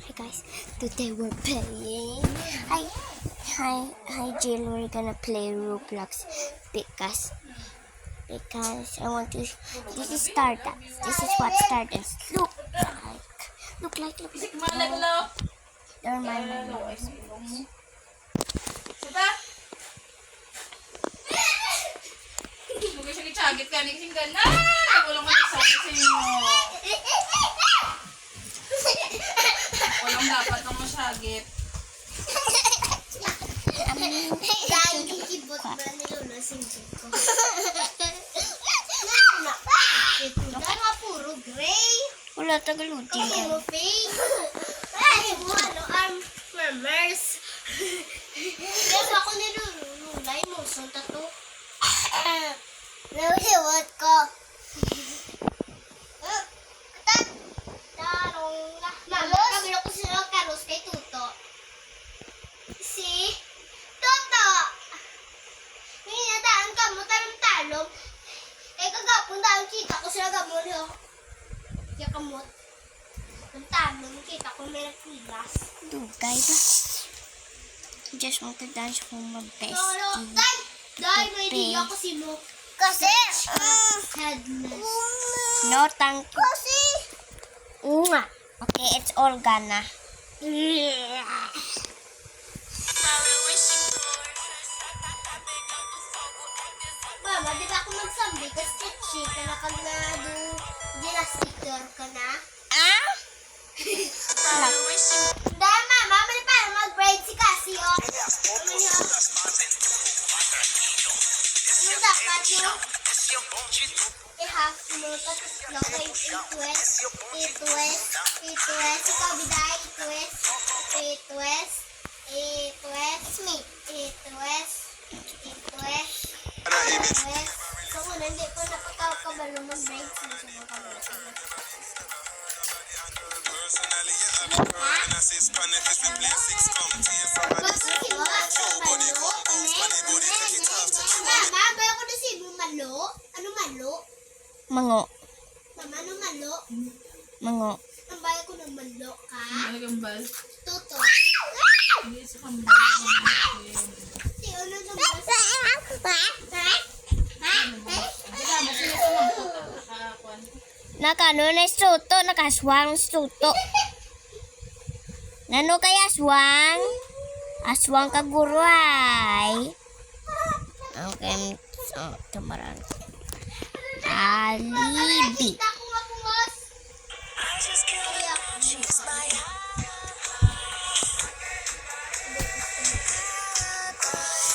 Hey guys, today we're playing. Hi Jill, we're gonna play Roblox because I want to. This is Stardust. This is what Stardust look like. They're my memories. Mungkin siya gitsagit ka ni kasing gana. Walang masasabi sa inyo. Walang dapat nang masagit. Dahil kikibot ba nilulasing ko? Ito nga puro gray. Wala tagalutin ka. Ano face? Ay mo armors. Pero ako nilululay mo sa tato. Nahiwat ko. Mama, kabilo ko sila karos kay Tuto. Si Toto! Hinadaan ka mo, talong-talong. Eh, kagapon dahil kita ko sila gamon yun. Kaya kamot. Talong-talong, kita ko may nagpilas. Dugay ba? Just want to dance for my bestie. Dahil may diya ko si Luke. Kasi, headless. No, thank you. Kasi, okay, it's all gonna. Mama, di ba ako magsambi? Kasi stitchy ka na kag na sticker ka na. Ah? Dahil mama, mali para mag-braid si Cassie, oh. Ano dapat yung i-half mo, tapos lang kayo i-twist, ikaw biday, i-twist, so kung hindi ko nakakabalo mag-braid, sino siya makabalo. Mama, bayo ko na si malo. Ano malo? Mango. Mama, ano malo? Mango. Ang bayo ko ng malo ka? Malagambal. Toto. Hindi sa kambal. Si ulo ng basa. Nakano na suto, nakaswang suto. Nano kaya aswang? Aswang ka guray. Okay, so tumaran. Alibi.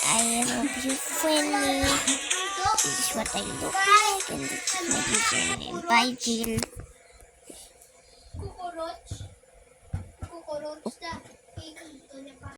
I love you, Fanny. This is what I look like, and this is my username. Bye, Jill. Kukuroch.